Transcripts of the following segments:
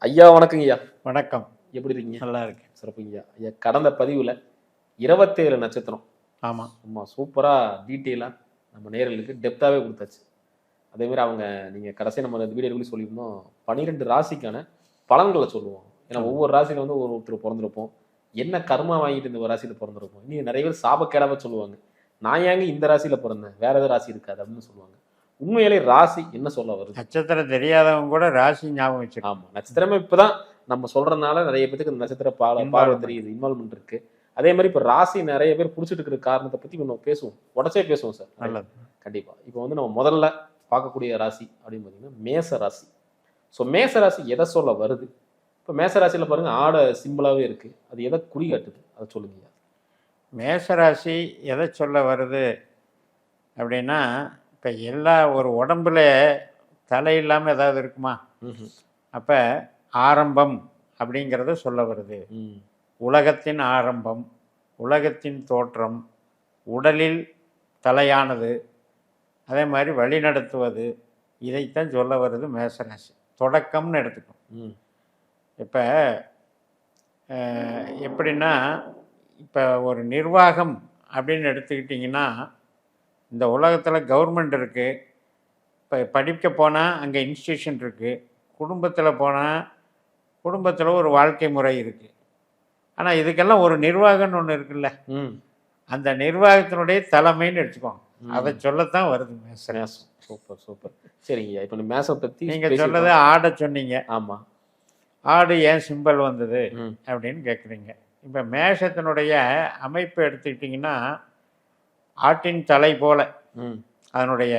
ஐயா வணக்கங்க ஐயா. வணக்கம். எப்படி இருக்கீங்க? நல்லா இருக்கேன். சிறப்புங்கய்யா. ஐயா கடந்த பதிவுல 27 நட்சத்திரம். ஆமா. சும்மா சூப்பரா டீட்டெயிலா நம்ம நேயர்களுக்கு டெப்த்தாவே குடுத்தாச்சு. அதே மாரி நீங்க கடைசியா நம்ம இந்த வீடியோல சொல்லியிருந்தோம் 12 ராசிக்கான பலன்கள சொல்லுவோம். ஏன்னா ஒவ்வொரு ராசியில வந்து ஒருத்தர் பொறந்திருப்போம். என்ன கர்மா வாங்கிட்டு இந்த ஒரு ராசியில பொறந்திருப்போம். இன்னும் நெறைய பேர் சாபக்கேடாவே சொல்லுவாங்க. நான் ஏங்க இந்த ராசியில பொறந்தேன்? வேற ஏதாவது ராசி இருக்காது அப்படின்னு சொல்லுவாங்க. உண்மையிலே ராசி என்ன சொல்ல வருது? நட்சத்திரம் தெரியாதவங்க கூட ராசி ஞாபகம் வச்சுக்கலாம். ஆமா. நட்சத்திரமே இப்பதான் நம்ம சொல்றதுனால நெறைய பேத்துக்கு இந்த நட்சத்திர பார்வை தெரியுது. இன்வால்வ்மென்ட் இருக்கு. அதே மாதிரி இப்ப ராசி நெறைய பேர் புடிச்சிட்டு இருக்கிற காரணத்தை பத்தி கொஞ்சம் பேசுவோம். உடச்சே பேசுவோம் சார். நல்லது. கண்டிப்பா. இப்போ வந்து நம்ம முதல்ல பார்க்கக்கூடிய ராசி அப்படின்னு பார்த்தீங்கன்னா மேச ராசி. ஸோ மேச ராசி எதை சொல்ல வருது? இப்போ மேச ராசியில பாருங்க ஆட சிம்பிளாவே இருக்கு. அது எதை குறிகாட்டுது? அதை சொல்லுங்க. மேசராசி எதை சொல்ல வருது அப்படின்னா, இப்போ எல்லா ஒரு உடம்புல தலை இல்லாமல் ஏதாவது இருக்குமா? அப்போ ஆரம்பம் அப்படிங்கிறத சொல்ல வருது. உலகத்தின் ஆரம்பம், உலகத்தின் தோற்றம், உடலில் தலையானது, அதே மாதிரி வழிநடத்துவது, இதைத்தான் சொல்ல வருது மேசராசி. தொடக்கம்னு எடுத்துக்கணும். இப்போ எப்படின்னா, இப்போ ஒரு நிர்வாகம் அப்படின்னு எடுத்துக்கிட்டிங்கன்னா, இந்த உலகத்தில் கவர்மெண்ட் இருக்குது. இப்போ படிக்க போனால் அங்கே இன்ஸ்டியூஷன் இருக்குது. குடும்பத்தில் போனால் குடும்பத்தில் ஒரு வாழ்க்கை முறை இருக்குது. ஆனால் இதுக்கெல்லாம் ஒரு நிர்வாகம்னு ஒன்று இருக்குல்ல, அந்த நிர்வாகத்தினுடைய தலைமைன்னு எடுத்துக்கோங்க. அதை சொல்லத்தான் வருது மேசம். Super super. சரிங்க. இப்போ மேசம் பற்றி நீங்கள் சொன்னது ஆடை சொன்னீங்க. ஆமாம். ஆடு ஏன் சிம்பல் வந்தது அப்படின்னு கேட்குறீங்க. இப்போ மேஷத்தினுடைய அமைப்பு எடுத்துக்கிட்டிங்கன்னா, ஆட்டின் தலை போல அதனுடைய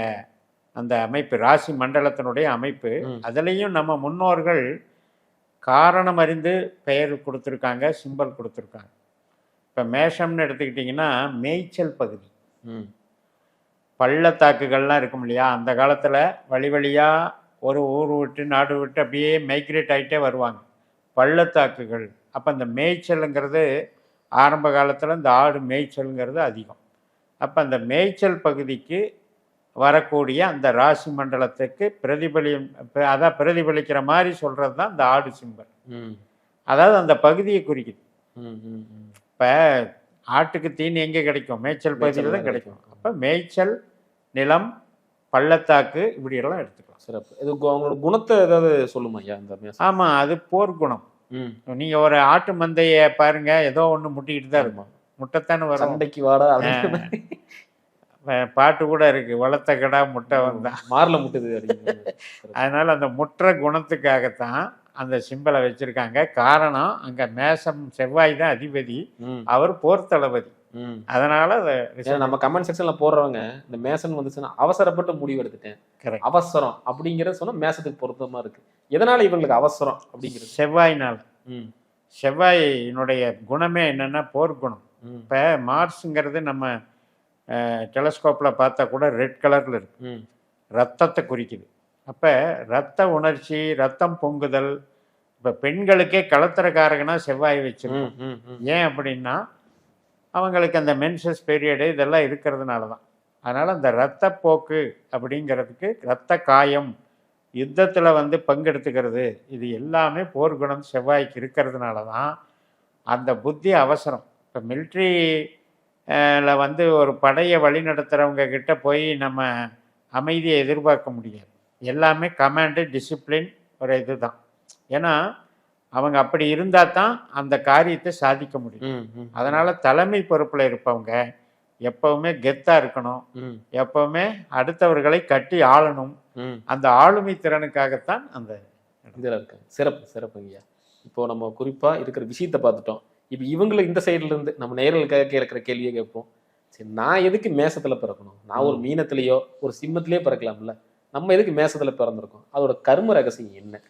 அந்த அமைப்பு, ராசி மண்டலத்தினுடைய அமைப்பு. அதுலேயும் நம்ம முன்னோர்கள் காரணம் அறிந்து பெயர் கொடுத்துருக்காங்க, சிம்பல் கொடுத்துருக்காங்க. இப்போ மேஷம்னு எடுத்துக்கிட்டிங்கன்னா மேய்ச்சல் பகுதி. பள்ளத்தாக்குகள்லாம் இருக்கும் இல்லையா, அந்த காலத்தில் வழி வழியாக ஒரு ஊர் விட்டு நாடு விட்டு அப்படியே மைக்ரேட் ஆகிட்டே வருவாங்க. பள்ளத்தாக்குகள். அப்போ இந்த மேய்ச்சலுங்கிறது ஆரம்ப காலத்தில் இந்த ஆடு மேய்ச்சலுங்கிறது அதிகம். அப்போ அந்த மேய்ச்சல் பகுதிக்கு வரக்கூடிய அந்த ராசி மண்டலத்துக்கு பிரதிபலிக்கிற மாதிரி சொல்கிறது தான் இந்த ஆடு சிம்பல். அதாவது அந்த பகுதியை குறிக்குது. இப்போ ஆட்டுக்கு தீனி எங்கே கிடைக்கும்? மேய்ச்சல் பகுதியில் தான் கிடைக்கும். அப்போ மேய்ச்சல் நிலம், பள்ளத்தாக்கு, இப்படியெல்லாம் எடுத்துக்கலாம். சிறப்பு. இது அவங்களோட குணத்தை ஏதாவது சொல்லுமா ஐயா? ஆமாம், அது போர் குணம். நீங்கள் ஒரு ஆட்டு மந்தையை பாருங்க, ஏதோ ஒன்று முட்டிக்கிட்டு தான் இருக்கும். முட்டைத்தானே வரும். சண்டைக்கு வாடா பாட்டு கூட இருக்கு, வளர்த்த கடா முட்டை வந்தா மாறல முட்டுது அப்படின்னு. அதனால அந்த முற்ற குணத்துக்காகத்தான் அந்த சிம்பலை வச்சிருக்காங்க. காரணம், அங்க மேசம் செவ்வாய் தான் அதிபதி, அவர் போர் தளபதி. அதனால நம்ம கமெண்ட் செக்ஷன்ல போடுறவங்க இந்த மேசன் வந்துச்சுன்னா அவசரப்பட்டு முடிவு எடுத்துட்டேன், அவசரம் அப்படிங்கறது சொன்னா மேசத்துக்கு பொருத்தமா இருக்கு. எதனால இவங்களுக்கு அவசரம் அப்படிங்கிறது? செவ்வாய்னால. செவ்வாயினுடைய குணமே என்னன்னா போர் குணம். இப்ப மார்ஸ்ங்கிறது நம்ம டெலஸ்கோப்பில் பார்த்தா கூட ரெட் கலரில் இருக்கு, ரத்தத்தை குறிக்குது. அப்போ ரத்த உணர்ச்சி, ரத்தம் பொங்குதல். இப்போ பெண்களுக்கே கலத்திரக்காரகனா செவ்வாய் வச்சிருக்கோம். ஏன் அப்படின்னா, அவங்களுக்கு அந்த மென்சஸ் பீரியடு இதெல்லாம் இருக்கிறதுனால தான். அதனால் அந்த இரத்தப்போக்கு அப்படிங்கிறதுக்கு, இரத்த காயம், யுத்தத்தில் வந்து பங்கெடுத்துக்கிறது, இது எல்லாமே போர்க்குணம் செவ்வாய்க்கு இருக்கிறதுனால தான் அந்த புத்தி அவசரம். இப்போ மிலிட்ரி வந்து ஒரு படையை வழி நடத்துகிறவங்க கிட்ட போய் நம்ம அமைதியை எதிர்பார்க்க முடியாது. எல்லாமே கமாண்டு, டிசிப்ளின், ஒரு இது தான். ஏன்னா அவங்க அப்படி இருந்தால் தான் அந்த காரியத்தை சாதிக்க முடியும். அதனால் தலைமை பொறுப்பில் இருப்பவங்க எப்பவுமே கெத்தாக இருக்கணும், எப்பவுமே அடுத்தவர்களை கட்டி ஆளணும். அந்த ஆளுமை திறனுக்காகத்தான் அந்த இதில் இருக்கு. சிறப்பு சிறப்புங்கய்யா. இப்போ நம்ம குறிப்பாக இருக்கிற விஷயத்தை பார்த்துட்டோம். இப்போ இவங்களுக்கு இந்த சைடுல இருந்து நம்ம நேயர்களுக்காக கேட்குற கேள்வியை கேட்போம். சரி, நான் எதுக்கு மேசத்துல பிறக்கணும்? நான் ஒரு மீனத்திலேயோ ஒரு சிம்மத்திலேயோ பிறக்கலாம்ல, நம்ம எதுக்கு மேசத்துல பிறந்திருக்கோம்? அதோட கர்ம ரகசியம் என்ன?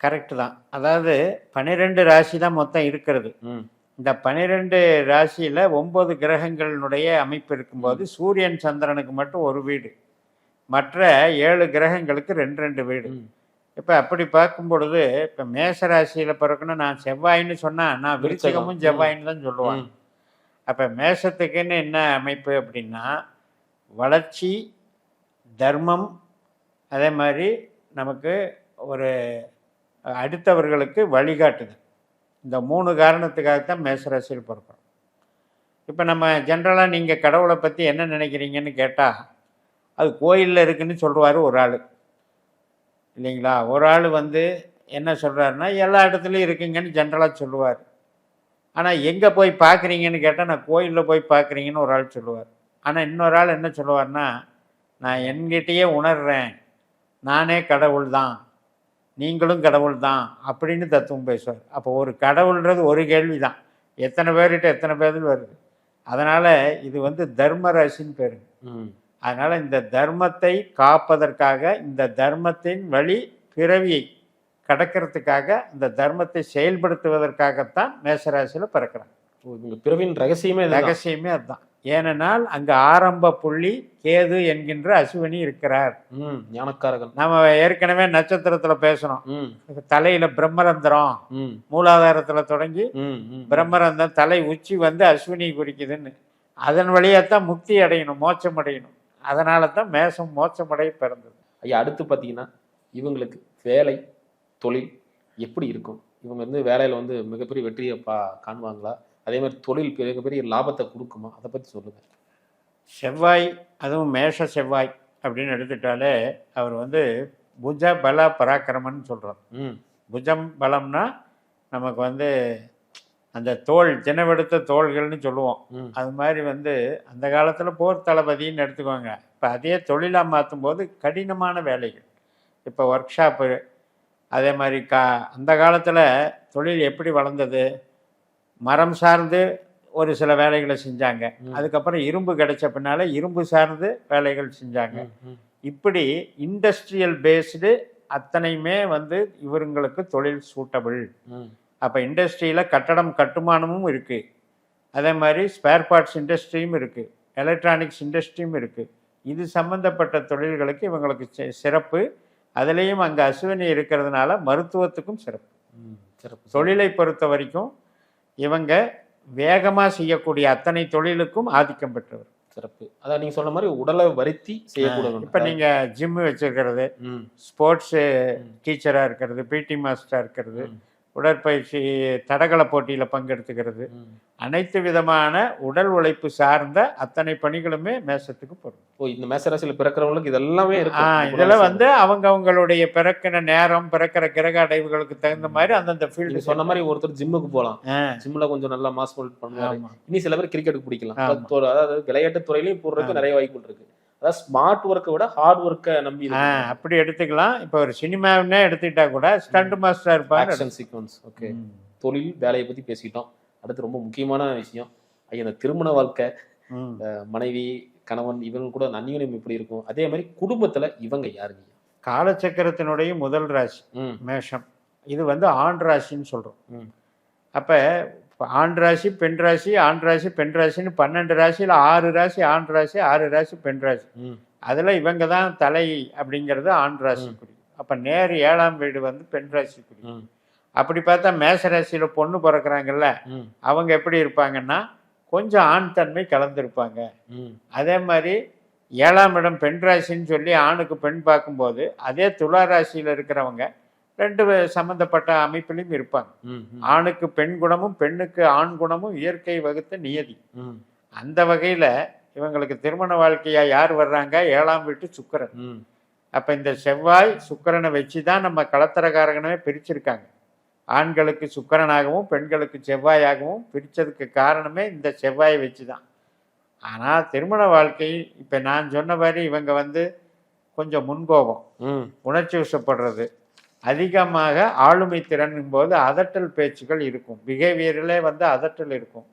கரெக்டு தான். அதாவது 12 ராசி தான் மொத்தம் இருக்கிறது. இந்த 12 ராசியில் 9 கிரகங்களினுடைய அமைப்பு இருக்கும்போது சூரியன் சந்திரனுக்கு மட்டும் ஒரு வீடு, மற்ற 7 கிரகங்களுக்கு 2 வீடு. இப்போ அப்படி பார்க்கும் பொழுது, இப்போ மேசராசியில் பிறக்கணும், நான் செவ்வாயின்னு சொன்னால் நான் விருச்சிகமும் செவ்வாயின்னு தான் சொல்லுவாங்க. அப்போ மேசத்துக்குன்னு என்ன அமைப்பு அப்படின்னா, வளர்ச்சி, தர்மம், அதே மாதிரி நமக்கு ஒரு அடுத்தவர்களுக்கு வழிகாட்டுதல். இந்த 3 காரணத்துக்காகத்தான் மேசராசியில் பிறக்கிறோம். இப்போ நம்ம ஜென்ரலாக நீங்கள் கடவுளை பற்றி என்ன நினைக்கிறீங்கன்னு கேட்டால் அது கோயிலில் இருக்குன்னு சொல்லுவார் ஒரு ஆள், இல்லைங்களா? ஒரு ஆள் வந்து என்ன சொல்கிறாருன்னா எல்லா இடத்துலையும் இருக்குங்கன்னு ஜென்ரலாக சொல்லுவார். ஆனால் எங்கே போய் பார்க்குறீங்கன்னு கேட்டால் நான் கோயிலில் போய் பார்க்குறீங்கன்னு ஒரு ஆள் சொல்லுவார். ஆனால் இன்னொரு ஆள் என்ன சொல்லுவார்னா நான் என்கிட்டயே உணர்றேன், நானே கடவுள் தான், நீங்களும் கடவுள் தான் அப்படின்னு தத்துவம் பேசுவார். அப்போ ஒரு கடவுள்ன்றது ஒரு கேள்வி தான், எத்தனை பேர்கிட்ட எத்தனை பேர் வருது. அதனால் இது வந்து தர்ம ராசின்னு பேருங்க. அதனால் இந்த தர்மத்தை காப்பதற்காக, இந்த தர்மத்தின் வழி பிறவியை கடக்கிறதுக்காக, இந்த தர்மத்தை செயல்படுத்துவதற்காகத்தான் மேசராசியில் பிறக்கிறாங்க. இவங்க பிறவின் ரகசியமே அதுதான். ஏனென்றால் அங்கே ஆரம்ப புள்ளி கேது என்கின்ற அசுவினி இருக்கிறார், ஞானக்காரகன். நம்ம ஏற்கனவே நட்சத்திரத்தில் பேசணும். தலையில பிரம்மரந்திரம், மூலாதாரத்தில் தொடங்கி பிரம்மரந்தம் தலை உச்சி வந்து அஸ்வினி குறிக்குதுன்னு, அதன் வழியாத்தான் முக்தி அடையணும், மோட்சம் அடையணும். அதனால தான் மேசம் மோட்சமடைய பிறந்தது. ஐயா, அடுத்து பார்த்தீங்கன்னா இவங்களுக்கு வேலை தொழில் எப்படி இருக்கும்? இவங்க வந்து வேலையில் வந்து மிகப்பெரிய வெற்றியை காணுவாங்களா? அதே மாதிரி தொழில் மிகப்பெரிய லாபத்தை கொடுக்குமா? அதை பற்றி சொல்லுங்கள். செவ்வாய், அதுவும் மேஷ செவ்வாய் அப்படின்னு எடுத்துட்டாலே அவர் வந்து புஜ பல பராக்கிரமன்னு சொல்கிறோம். புஜம் பலம்னா நமக்கு வந்து அந்த தோல், ஜனவெடுத்த தோள்கள்னு சொல்லுவோம். அது மாதிரி வந்து அந்த காலத்தில் போர் தளபதின்னு எடுத்துக்கோங்க. இப்போ அதே தொழிலாக மாற்றும் போது கடினமான வேலைகள், இப்போ ஒர்க் ஷாப்பு, அதே மாதிரி அந்த காலத்தில் தொழில் எப்படி வளர்ந்தது, மரம் சார்ந்து ஒரு சில வேலைகளை செஞ்சாங்க. அதுக்கப்புறம் இரும்பு கிடைச்ச பின்னால் இரும்பு சார்ந்து வேலைகள் செஞ்சாங்க. இப்படி இண்டஸ்ட்ரியல் பேஸ்டு அத்தனையுமே வந்து இவங்களுக்கு தொழில் சூட்டபிள். அப்போ இண்டஸ்ட்ரியில் கட்டடம் கட்டுமானமும் இருக்குது, அதே மாதிரி ஸ்பேர் பார்ட்ஸ் இண்டஸ்ட்ரியும் இருக்குது, எலக்ட்ரானிக்ஸ் இண்டஸ்ட்ரியும் இருக்குது. இது சம்மந்தப்பட்ட தொழில்களுக்கு இவங்களுக்கு சிறப்பு. அதுலேயும் அங்கே அஸ்வினி இருக்கிறதுனால மருத்துவத்துக்கும் சிறப்பு. தொழிலை பொறுத்த வரைக்கும் இவங்க வேகமாக செய்யக்கூடிய அத்தனை தொழிலுக்கும் ஆதிக்கம் பெற்றவர். சிறப்பு. அதான் நீங்கள் சொன்ன மாதிரி உடலை வருத்தி செய்யக்கூடாது. இப்போ நீங்கள் ஜிம்மு வச்சுருக்கிறது, ஸ்போர்ட்ஸு டீச்சராக இருக்கிறது, பிடி மாஸ்டராக இருக்கிறது, உடற்பயிற்சி தடகள போட்டியில் பங்கெடுத்துக்கிறது, அனைத்து விதமான உடல் உழைப்பு சார்ந்த அத்தனை பணிகளுமே மேசத்துக்கு பொருள். இந்த மேசராசியில் பிறக்கிறவங்களுக்கு இதெல்லாமே இருக்கு. இதெல்லாம் வந்து அவங்களுடைய பிறக்கிற நேரம், பிறக்கிற கிரக அடைவுகளுக்கு தகுந்த மாதிரி அந்தந்த ஃபீல்டு. சொன்ன மாதிரி ஒருத்தர் ஜிம்முக்கு போகலாம், ஜிம்ல கொஞ்சம் நல்லா மாஸ் பண்ணுவாங்க. இனி சில பேர் கிரிக்கெட்டுக்கு பிடிக்கலாம். அதாவது விளையாட்டு துறையிலையும் போடுறதுக்கு நிறைய வாய்ப்புகள் இருக்கு. அதாவது ஸ்மார்ட் ஒர்க்கை விட ஹார்ட் ஒர்க்கை நம்பி அப்படி எடுத்துக்கலாம். இப்போ ஒரு சினிமாவுன்னே எடுத்துக்கிட்டா கூட ஸ்டண்ட் மாஸ்டர் இருப்பாங்க. ஓகே, தொழில் வேலையை பத்தி பேசிக்கிட்டோம். அடுத்து ரொம்ப முக்கியமான விஷயம் ஐயா, இந்த திருமண வாழ்க்கை, மனைவி கணவன் இவங்க கூட அந்நியம் எப்படி இருக்கும், அதே மாதிரி குடும்பத்துல இவங்க யாருங்க? காலச்சக்கரத்தினுடைய முதல் ராசி மேஷம். இது வந்து ஆண் ராசின்னு சொல்றோம். அப்ப ஆண் ராசி, பெண் ராசி, ஆண் ராசி, பெண் ராசின்னு 12 ராசியில் 6 ராசி ஆண் ராசி, 6 ராசி பெண் ராசி. அதில் இவங்க தான் தலை அப்படிங்கிறது ஆண் ராசி குறி. அப்போ நேர் 7ஆம் வீடு வந்து பெண் ராசி குறி. அப்படி பார்த்தா மேச ராசியில் பொண்ணு பிறக்கிறாங்கல்ல, அவங்க எப்படி இருப்பாங்கன்னா கொஞ்சம் ஆண் தன்மை கலந்துருப்பாங்க. அதே மாதிரி 7ஆம் இடம் பெண் ராசின்னு சொல்லி ஆணுக்கு பெண் பார்க்கும்போது அதே துலா ராசியில் இருக்கிறவங்க 2 சம்பந்தப்பட்ட அமைப்பிலையும் இருப்பாங்க. ஆணுக்கு பெண் குணமும் பெண்ணுக்கு ஆண் குணமும் இயற்கை வகுத்த நியதி. அந்த வகையில் இவங்களுக்கு திருமண வாழ்க்கையா யார் வர்றாங்க? 7ஆம் வீட்டு சுக்கிரன். அப்போ இந்த செவ்வாய் சுக்கிரனை வச்சு தான் நம்ம களத்திரக்காரகனவே பிரிச்சிருக்காங்க. ஆண்களுக்கு சுக்கிரனாகவும் பெண்களுக்கு செவ்வாயாகவும் பிரித்ததுக்கு காரணமே இந்த செவ்வாயை வச்சு தான். ஆனால் திருமண வாழ்க்கை இப்போ நான் சொன்ன மாதிரி இவங்க வந்து கொஞ்சம் முன்கோபம், உணர்ச்சி வசப்படுறது, அதிகமாக ஆளுமை திறனும் போது அதட்டல் பேச்சுக்கள் இருக்கும், பிஹேவியரிலே வந்து அதட்டல் இருக்கும்.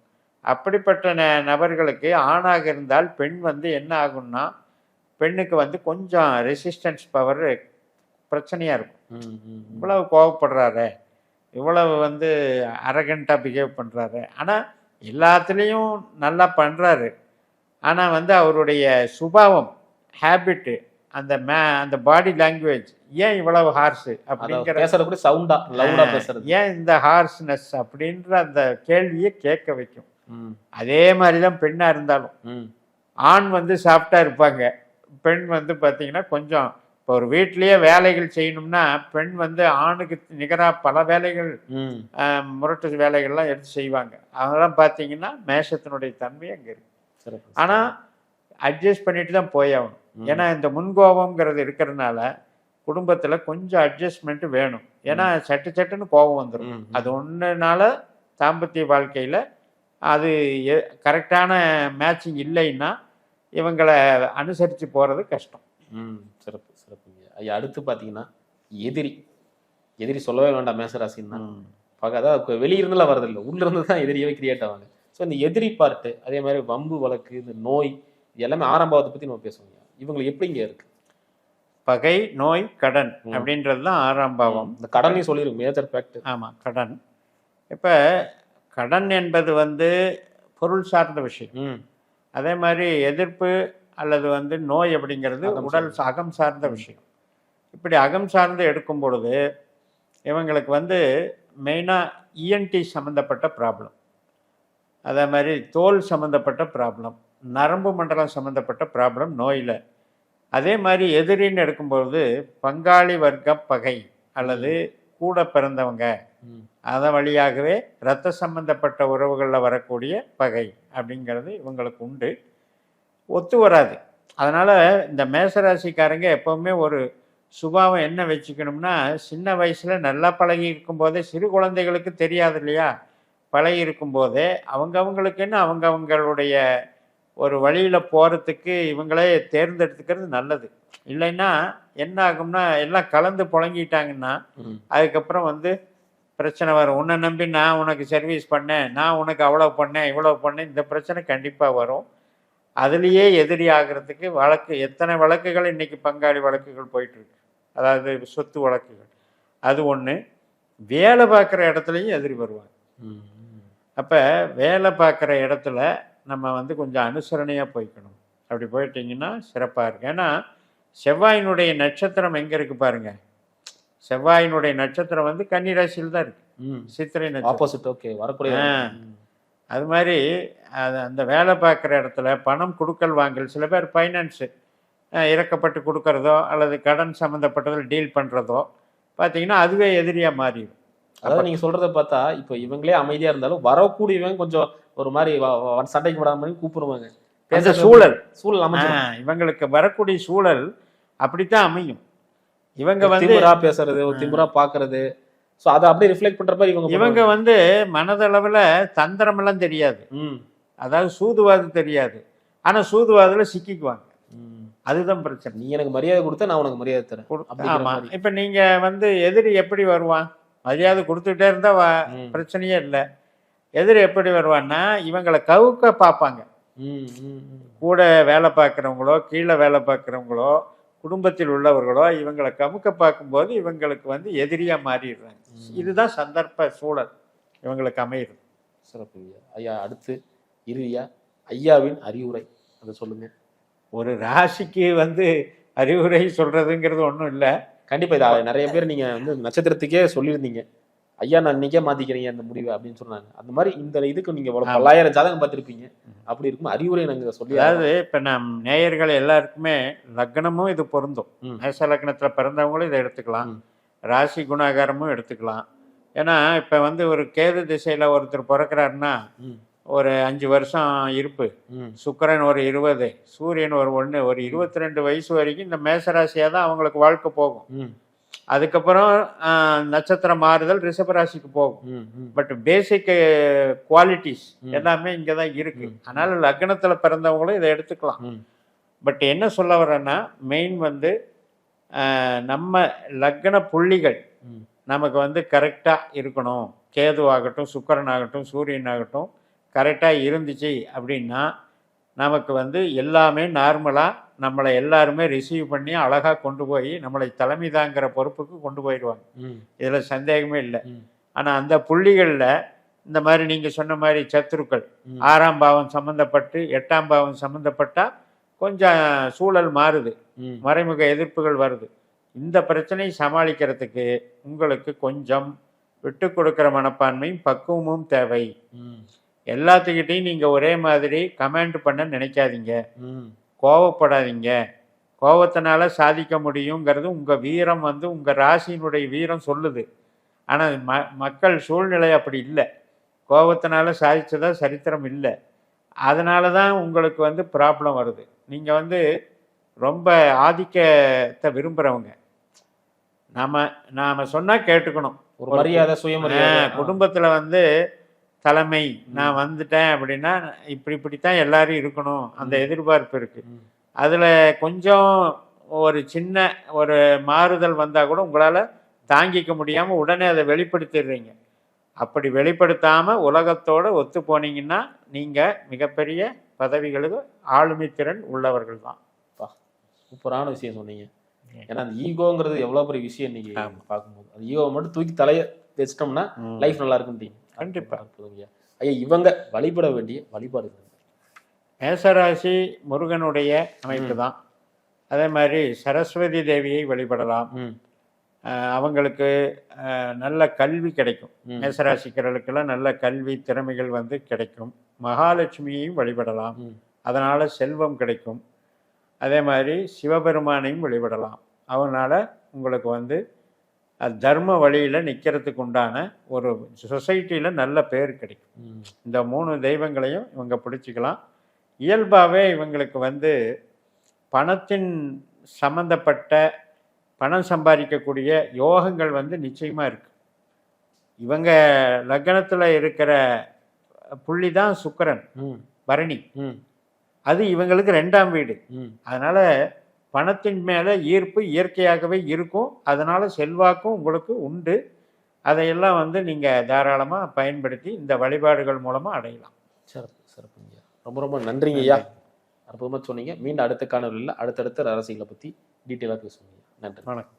அப்படிப்பட்ட நபர்களுக்கு ஆணாக இருந்தால் பெண் வந்து என்ன ஆகும்னா பெண்ணுக்கு வந்து கொஞ்சம் ரெசிஸ்டன்ஸ் பவர் பிரச்சனையாக இருக்கும். இவ்வளவு கோவப்படுறாரு, இவ்வளவு வந்து அரகண்டாக பிஹேவ் பண்ணுறாரு, ஆனால் எல்லாத்துலேயும் நல்லா பண்ணுறாரு. ஆனால் வந்து அவருடைய சுபாவம், ஹேபிட்டு, அந்த பாடி லாங்குவேஜ் ஏன் இவ்வளவு ஹார்ஸு அப்படிங்கிற சவுண்டா லவுடா பேசுறது, ஏன் இந்த ஹார்ஸ்னஸ் அப்படின்ற அந்த கேள்வியை கேட்க வைக்கும். அதே மாதிரி தான் பெண்ணாக இருந்தாலும் ஆண் வந்து சாஃப்டாக இருப்பாங்க, பெண் வந்து பார்த்தீங்கன்னா கொஞ்சம் இப்போ ஒரு வீட்டிலேயே வேலைகள் செய்யணும்னா பெண் வந்து ஆணுக்கு நிகராக பல வேலைகள் முரட்டு வேலைகள்லாம் எடுத்து செய்வாங்க. அதெல்லாம் பார்த்தீங்கன்னா மேஷத்தினுடைய தன்மை அங்கே இருக்கு. ஆனால் அட்ஜஸ்ட் பண்ணிட்டு தான் போயாகணும். ஏன்னா இந்த முன்கோபம்ங்கிறது இருக்கிறதுனால குடும்பத்தில் கொஞ்சம் அட்ஜஸ்ட்மெண்ட் வேணும். ஏன்னா சட்டுன்னு கோபம் வந்துடும். அது ஒன்றுனால தாம்பத்திய வாழ்க்கையில் அது கரெக்டான மேட்சிங் இல்லைன்னா இவங்களை அனுசரித்து போகிறது கஷ்டம். சிறப்பு சிறப்புங்க ஐயா. அடுத்து பார்த்தீங்கன்னா எதிரி சொல்லவே வேண்டாம் மேசராசின்னா. அதாவது வெளியிருந்துலாம் வரதில்லை, உள்ளிருந்து தான் எதிரியாவே கிரியேட் ஆவாங்க. ஸோ இந்த எதிரி பார்ட்டு, அதே மாதிரி வம்பு வழக்கு, இந்த நோய், இது எல்லாமே 6ஆம் பாவத்தை பற்றி நம்ம பேசுவோங்க. இவங்களுக்கு எப்படிங்க இருக்கு? பகை, நோய், கடன் அப்படின்றது தான் 6ஆம் பாவம். இந்த கடனையும் சொல்லிடும் மேஜர் ஃபேக்ட். ஆமாம், கடன். இப்போ கடன் என்பது வந்து பொருள் சார்ந்த விஷயம். அதே மாதிரி எதிர்ப்பு அல்லது வந்து நோய் அப்படிங்கிறது உடல் அகம் சார்ந்த விஷயம். இப்படி அகம் சார்ந்து எடுக்கும் பொழுது இவங்களுக்கு வந்து மெயினாக இஎன்டி சம்மந்தப்பட்ட ப்ராப்ளம், அதே மாதிரி தோல் சம்மந்தப்பட்ட ப்ராப்ளம், நரம்பு மண்டலம் சம்மந்தப்பட்ட ப்ராப்ளம் நோயில். அதே மாதிரி எதிரின்னு எடுக்கும்பொழுது பங்காளி வர்க்க பகை அல்லது கூட பிறந்தவங்க, அதன் வழியாகவே இரத்த சம்பந்தப்பட்ட உறவுகளில் வரக்கூடிய பகை அப்படிங்கிறது இவங்களுக்கு உண்டு. ஒத்து வராது. அதனால் இந்த மேசராசிக்காரங்க எப்போவுமே ஒரு சுபாவம் என்ன வச்சுக்கணும்னா, சின்ன வயசில் நல்லா பழகி இருக்கும்போதே, சிறு குழந்தைகளுக்கு தெரியாது இல்லையா, பழகி இருக்கும்போதே அவங்கவுங்களுக்குன்னு அவங்களுடைய ஒரு வழியில் போகிறதுக்கு இவங்களே தேர்ந்தெடுத்துக்கிறது நல்லது. இல்லைன்னா என்ன ஆகும்னா எல்லாம் கலந்து புழங்கிட்டாங்கன்னா அதுக்கப்புறம் வந்து பிரச்சனை வரும். உன்னை நம்பி நான் உனக்கு சர்வீஸ் பண்ணேன், நான் உனக்கு அவ்வளோ பண்ணேன் இவ்வளோ பண்ணேன், இந்த பிரச்சனை கண்டிப்பாக வரும். அதுலேயே எதிரி ஆகிறதுக்கு வழக்கு, எத்தனை வழக்குகள் இன்றைக்கி பங்காளி வழக்குகள் போயிட்டுருக்கு, அதாவது சொத்து வழக்குகள். அது ஒன்று. வேலை பார்க்குற இடத்துலையும் எதிரி வருவாங்க. அப்போ வேலை பார்க்குற இடத்துல நம்ம வந்து கொஞ்சம் அனுசரணையாக போய்க்கணும். அப்படி போயிட்டிங்கன்னா சிறப்பாக இருக்கு. ஏன்னா செவ்வாயினுடைய நட்சத்திரம் எங்கே இருக்குது பாருங்கள். செவ்வாயினுடைய நட்சத்திரம் வந்து கன்னி ராசியில் தான் இருக்கு, சித்திரை நட்சத்திரம். ஓகே, வரக்கூடிய அது மாதிரி அந்த வேலை பார்க்குற இடத்துல பணம் கொடுக்கல் வாங்கல், சில பேர் ஃபைனான்ஸு இறக்கப்பட்டு கொடுக்கறதோ அல்லது கடன் சம்மந்தப்பட்டதில் டீல் பண்ணுறதோ பார்த்தீங்கன்னா அதுவே எதிரியாக மாறிடும். அதாவது நீங்கள் சொல்கிறத பார்த்தா இப்போ இவங்களே அமைதியாக இருந்தாலும் வரக்கூடியவங்க கொஞ்சம் ஒரு மாதிரி சண்டைக்கு விடாம கூப்பிடுவாங்க. பேச சூழல் இவங்களுக்கு வரக்கூடிய சூழல் அப்படித்தான் அமையும். இவங்க வந்து திமிரா பேசுறது, திமிரா பார்க்கறது, ஸோ அதை அப்படியே ரிஃப்ளெக்ட் பண்ற மாதிரி இவங்க வந்து மனதளவில் தந்திரமெல்லாம் தெரியாது, அதாவது சூதுவாது தெரியாது. ஆனால் சூதுவாதில் சிக்கிக்குவாங்க. அதுதான் பிரச்சனை. நீ எனக்கு மரியாதை கொடுத்தா நான் உனக்கு மரியாதை தரேன். ஆமாம். இப்போ நீங்கள் வந்து எதிரி எப்படி வருவான், மரியாதை கொடுத்துக்கிட்டே இருந்தால் பிரச்சனையே இல்லை. எதிரி எப்படி வருவான்னா இவங்களை கவுக்க பார்ப்பாங்க. கூட வேலை பார்க்குறவங்களோ கீழே வேலை பார்க்குறவங்களோ குடும்பத்தில் உள்ளவர்களோ இவங்களை கமுக்க பார்க்கும்போது இவங்களுக்கு வந்து எதிரியாக மாறிடுறாங்க. இதுதான் சந்தர்ப்ப சூழல் இவங்களுக்கு அமையுது. சிறப்பு ஐயா. அடுத்து இறுதியா ஐயாவின் அறிவுரை அதை சொல்லுங்க. ஒரு ராசிக்கு வந்து அறிவுரை சொல்றதுங்கிறது ஒன்றும் இல்லை. கண்டிப்பாக இதை நிறைய பேர் நீங்கள் வந்து நட்சத்திரத்துக்கே சொல்லியிருந்தீங்க, ஐயா நான் இன்னைக்கே மாற்றிக்கிறீங்க அந்த முடிவு அப்படின்னு சொன்னாங்க. அந்த மாதிரி இந்த இதுக்கு நீங்கள் 1000 ஜாதகம் பார்த்துருப்பீங்க, அப்படி இருக்கும் அறிவுரை நாங்கள் சொல்லி. அதாவது இப்போ நம் நேயர்கள் எல்லாருக்குமே லக்னமும் இது பொருந்தும். மேச லக்னத்தில் பிறந்தவங்களும் இதை எடுத்துக்கலாம், ராசி குணாகாரமும் எடுத்துக்கலாம். ஏன்னா இப்போ வந்து ஒரு கேது திசையில் ஒருத்தர் பிறக்கிறாருன்னா ஒரு 5 வருஷம் இருப்பு, சுக்கிரன் ஒரு 20, சூரியன் ஒரு 1, ஒரு 22 வயசு வரைக்கும் இந்த மேசராசியாக தான் அவங்களுக்கு வாழ்க்கை போகும். அதுக்கப்புறம் நட்சத்திர மாறுதல் ரிஷபராசிக்கு போகும். பட் பேசிக் குவாலிட்டிஸ் எல்லாமே இங்கே தான் இருக்கு. அதனால லக்னத்தில் பிறந்தவங்களும் இதை எடுத்துக்கலாம். பட் என்ன சொல்ல வரேன்னா மெயின் வந்து நம்ம லக்ன புள்ளிகள் நமக்கு வந்து கரெக்டாக இருக்கணும். கேது ஆகட்டும், சுக்கிரன் ஆகட்டும், சூரியன் ஆகட்டும் கரெக்டாக இருந்துச்சு அப்படின்னா நமக்கு வந்து எல்லாமே நார்மலாக நம்மளை எல்லாருமே ரிசீவ் பண்ணி அழகாக கொண்டு போய் நம்மளை தலைமை தாங்கிற பொறுப்புக்கு கொண்டு போயிடுவாங்க. இதில் சந்தேகமே இல்லை. ஆனால் அந்த புள்ளிகளில் இந்த மாதிரி நீங்கள் சொன்ன மாதிரி சத்துருக்கள் 6ஆம் பாவம் சம்மந்தப்பட்டு 8ஆம் பாவம் சம்மந்தப்பட்டால் கொஞ்சம் சூழல் மாறுது, மறைமுக எதிர்ப்புகள் வருது. இந்த பிரச்சனையை சமாளிக்கிறதுக்கு உங்களுக்கு கொஞ்சம் விட்டு கொடுக்குற மனப்பான்மையும் பக்குவமும் தேவை. எல்லாத்துக்கிட்டையும் நீங்கள் ஒரே மாதிரி கமெண்ட் பண்ண நினைக்காதீங்க, கோவப்படாதீங்க. கோபத்தினால சாதிக்க முடியுங்கிறது உங்கள் வீரம் வந்து உங்கள் ராசியினுடைய வீரம் சொல்லுது. ஆனால் மக்கள் சூழ்நிலை அப்படி இல்லை. கோபத்தினால சாதிச்சதா சரித்திரம் இல்லை. அதனால தான் உங்களுக்கு வந்து ப்ராப்ளம் வருது. நீங்கள் வந்து ரொம்ப ஆதிக்கத்தை விரும்புகிறவங்க. நாம் சொன்னால் கேட்டுக்கணும். ஒரு மரியாதை, சுயமரியாதை. குடும்பத்தில் வந்து தலைமை, நான் வந்துட்டேன் அப்படின்னா இப்படித்தான் எல்லாரும் இருக்கணும், அந்த எதிர்பார்ப்பு இருக்கு. அதில் கொஞ்சம் ஒரு சின்ன ஒரு மாறுதல் வந்தால் கூட உங்களால் தாங்கிக்க முடியாமல் உடனே அதை வெளிப்படுத்திடுறீங்க. அப்படி வெளிப்படுத்தாமல் உலகத்தோடு ஒத்து போனீங்கன்னா நீங்கள் மிகப்பெரிய பதவிகளுக்கு ஆளுமை திறன் உள்ளவர்கள் தான். சூப்பரான விஷயம் சொன்னீங்க. ஏன்னா அந்த ஈகோங்கிறது எவ்வளோ பெரிய விஷயம் இன்னைக்கு பார்க்கும்போது, அந்த ஈகோவை மட்டும் தூக்கி தலையை வச்சிட்டோம்னா லைஃப் நல்லா இருக்குன்றீங்க. கண்டிப்பாக. அற்புதங்க ஐயா. இவங்க வழிபட வேண்டிய வழிபாடு மேசராசி முருகனுடைய அமைப்பு தான். அதே மாதிரி சரஸ்வதி தேவியை வழிபடலாம். அவங்களுக்கு நல்ல கல்வி கிடைக்கும். மேசராசிக்கிறவர்களுக்கெல்லாம் நல்ல கல்வி திறமைகள் வந்து கிடைக்கும். மகாலட்சுமியையும் வழிபடலாம், அதனால் செல்வம் கிடைக்கும். அதே மாதிரி சிவபெருமானையும் வழிபடலாம், அவனால் உங்களுக்கு வந்து தர்ம வழியில் நிற்கிறதுக்கு உண்டான ஒரு சொசைட்டியில் நல்ல பேர் கிடைக்கும். இந்த 3 தெய்வங்களையும் இவங்க பிடிச்சிக்கலாம். இயல்பாகவே இவங்களுக்கு வந்து பணத்தின் சம்பந்தப்பட்ட பணம் சம்பாதிக்கக்கூடிய யோகங்கள் வந்து நிச்சயமாக இருக்குது. இவங்க லக்னத்தில் இருக்கிற புள்ளி தான் சுக்கிரன், பரணி. அது இவங்களுக்கு 2ஆம் வீடு. அதனால் பணத்தின் மேலே ஈர்ப்பு இயற்கையாகவே இருக்கும். அதனால் செல்வாக்கும் உங்களுக்கு உண்டு. அதையெல்லாம் வந்து நீங்கள் தாராளமாக பயன்படுத்தி இந்த வழிபாடுகள் மூலமாக அடையலாம். சிறப்பு சிறப்புங்க. ரொம்ப ரொம்ப நன்றிங்க ஐயா. அற்புதமாக சொன்னீங்க. மீண்டும் அடுத்த காணொலியில் அடுத்தடுத்த அரசியலை பற்றி டீட்டெயிலாக பேசுவீங்க. நன்றி. வணக்கம்.